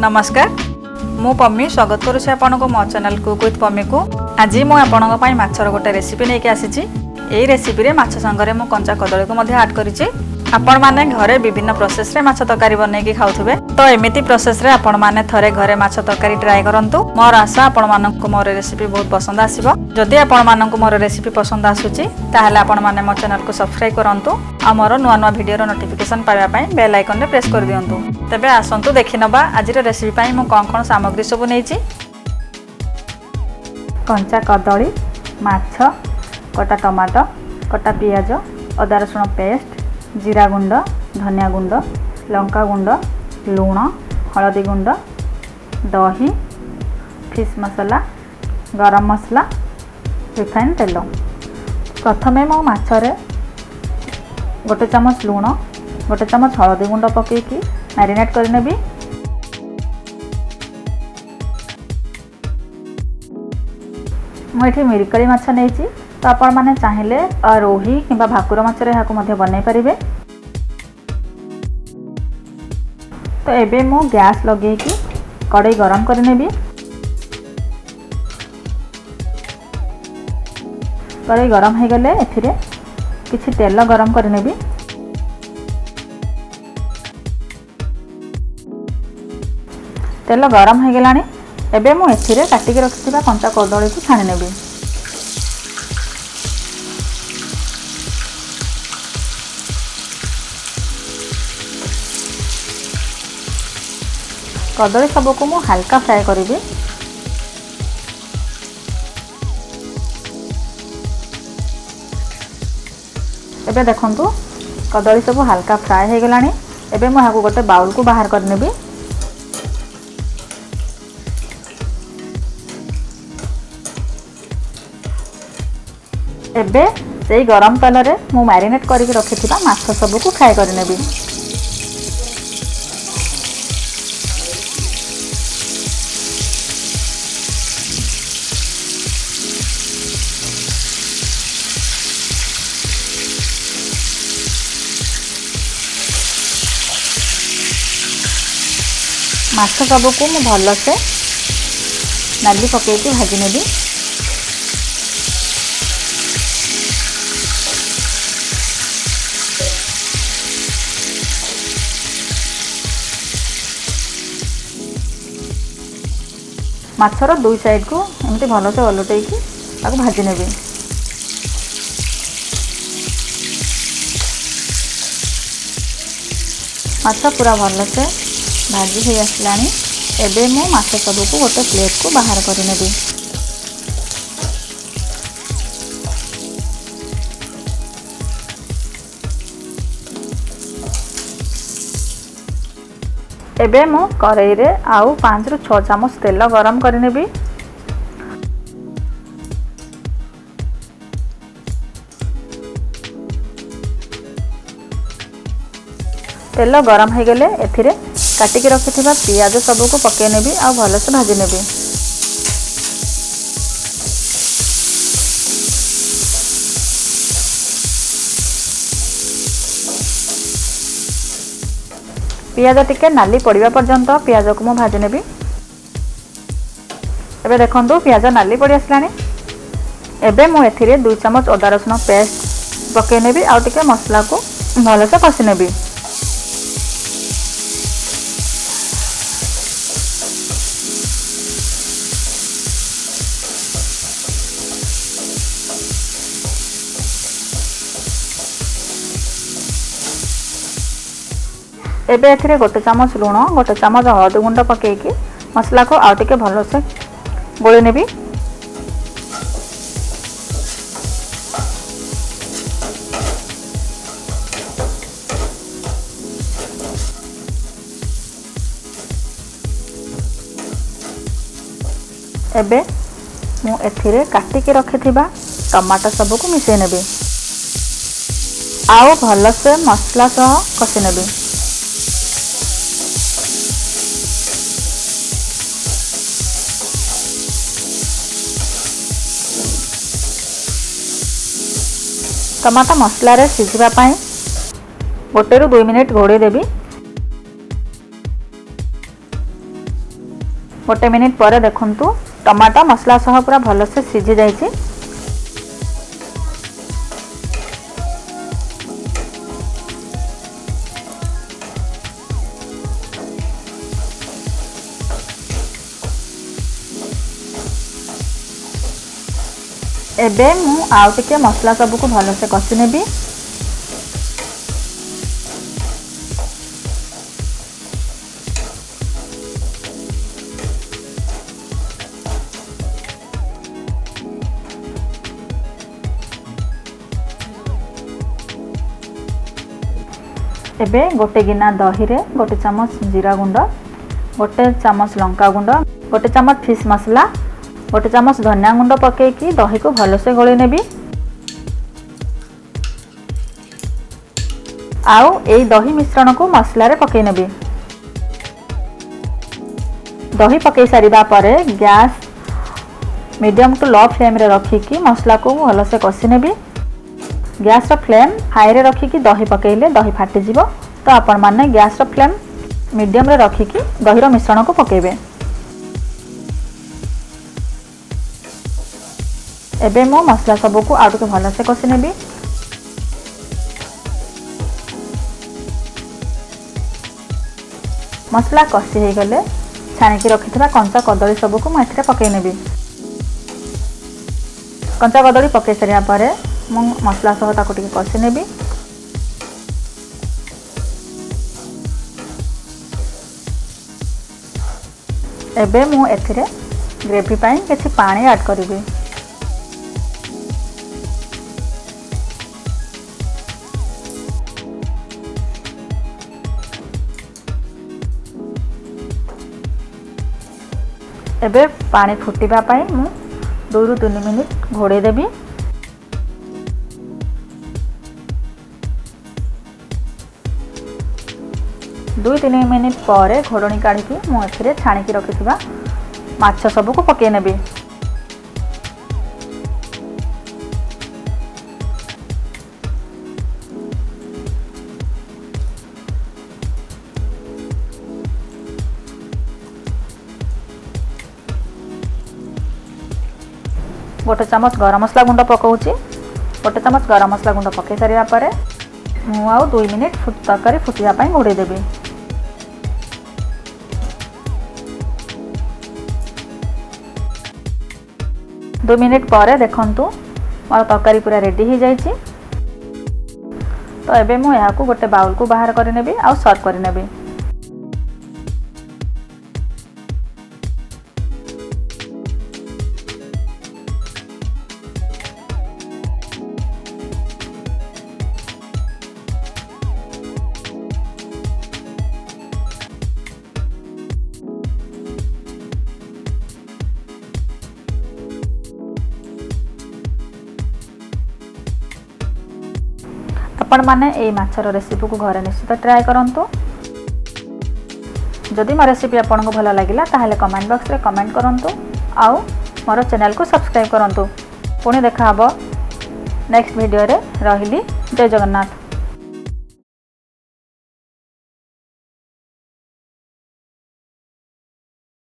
नमस्कार मु पम्मी स्वागत करुछि आपनको मो चैनल कुक विथ पम्मी को। आज मु आपनको पई माछर गोटे रेसिपी लेके आसीछि। एई रेसिपी रे माछ संगरे मु कंचा कदली को मध्ये ऐड करिछि। आपण माने घरे विभिन्न प्रोसेस रे माछ तरकारी बनै के खाउथबे, तो एमिति प्रोसेस रे आपण माने थरे घरे माछ तरकारी ट्राई करंतु। मोर आशा आपण माननको मोर रेसिपी बहुत पसंद आसीबो। जदि आपण माननको मोर रेसिपी पसंद आसुछि ताहाले आपण माने मो चैनल को सब्सक्राइब करंतु आ मोर नुवा नुवा वीडियो रो नोटिफिकेशन पाइबा पई बेल आइकन रे प्रेस कर दियंतु। तबे आसंतु देखि नबा आज रो रेसिपी पई मु कोन सामग्री सब नेछि। कंचा कदली, माछ, कटा टमाटो, कटा पियाज, अदा रसुण पेस्ट, जीरा गुंड, धनिया गुंड, लंका गुंड, लूण, हलदी गुंड, दही, फिश मसला, गरम मसला, रिफाइन तेल। प्रथमे मो माछरे गोटे चामच लूण, गोटे चामच हलदी गुंड पकेकी मैरिनेट कर नेबी। मुझे मिरकली माछ नहीं, तो आपण माने चाहिए रोही किंबा भाकुर माछ रे हाको मध्ये बनै परिबे। तो एबे मु गैस लगे कि कड़ाई गरम कर नेबी। कड़ाई गरम हो गले एथिरे किछि तेल गरम कर नेबी। तेल गरम हो गलानी। एबे मु एथिरे काटिके रखिथिबा कंचा कदली को छाणी नेबी। कदली सबको मु हल्का फ्राए करी। एबे देखंतु कदली सब हल्का फ्राए हो गलानी। एबे मु हाको गोटे बाउल को बाहर कर नेबी। एबे सेई गरम तेल रे मु मैरिनेट करके रखिथिबा माछ सब को फ्राए कर नेबी। माछ सब को मु भल से नाली पकेकी भाजी नेबी। माछर दुई साइड को एमती भल से ओलटेकी ताको भाजी नेबी। माछ पूरा भल से भाजी हो आसलानी। एबे मु माछ सब को गोटे प्लेट को बाहर कर नेबी। एबे मु कढ़ाई रे आउ 5 रु 6 चामच तेल गरम कर नेबी। तेल गरम हो गले एथिरे काटिके रखिथिबा पियाज सब को पके नेबी आ भल से भाजी नेबी। पियाज टिके नाली पड़िबा पर्यंत पियाज को मु भाजी नेबी। एबे देखंतु पियाज नाली पड़ी आसलानी। एबे मु एथिरे 2 चामच अदा रसुण पेस्ट पके नेबी आ टिके मसला को भल से कसी नेबी। एबे एथिरे गोटे चामच लूण, गोटे चामच हलदी गुंड पकेकी मसला को आउ टिके भल से गोली नेबी। एबे मु एथिरे काटिके रखिथिबा टमाटो सब को मिसै नेबी आउ भल से मसला सह कसी नेबी। टमाटो मसला रे सिझिबा पई 1 ରୁ 2 मिनिट घोड़े देबी। गोटे मिनिट पर देखंतु टमाटो मसला सह पूरा भल से सिझी जाइए। एबे मु आउ टिके मसला सबको भल से कषि नेबी। एबे गोटे गिना दही रे गोटे चामच जीरा गुंड, गोटे चामच लंका गुंड, गोटे चामच फिश मसला, गोटे चामच धनिया गुंड पकेकी दही को भल से गोली नेबी। आउ एई दही मिश्रण को मसला रे पकई नेबी। दही पकई सारिबा परे gas medium to low flame रे रखिकी मसला को भल से कषि नेबी। गैस रो फ्लेम हाई रे रखिकी दही पकेइले दही फाटी जिवो, तो आपण माने गैस रो फ्लेम मीडियम रे रखिकी दही रो मिश्रण को पकेइबे। एबे मो मसला सबको आउ के भल से कषि नेबी। मसला कषि हे गले छानिकी रखिथिबा कंचा कदली सबको मु एथिरे पकेइ नेबी। कंचा कदली पकेइ सारिया परे मु मसला सह ताको टिके कषि नेबी। एबे मु एथिरे ग्रेवी पाई किछि पानी ऐड करिबी। एबे पानी फुटिबा पाई मु 2 ରୁ 3 मिनिट घोड़े देबी। दुई 3 मिनिट पर घोड़णी काढ़ी मुझे छाणिकी रखिथिबा माछ सबको पकई नेबी। गोटे चामच गरम मसला गुंड पकाउची। गोटे चामच गरम मसला गुंड पकई सारिया परे मु आउ 2 मिनिट तरकारी फुटिया पाई घोड़े देबी। 2 मिनिट पर देखंतु मोर तरकारी पूरा रेडी हो जाइए। तो एबे मु यहाँ को गोटे बाउल को बाहर कर नेबी आउ सर्व कर नेबी। आपण माने ए माछर रेसिपी को घरे निश्चित ट्राए करंतु। जदि मो रेसिपी आपन को भल लागिला ताहले कमेंट बॉक्स रे कमेंट करंतु आउ मोर चैनल को सब्सक्राइब करंतु। पुणी देखा हबो नेक्स्ट वीडियो रे। रहिली जय जगन्नाथ।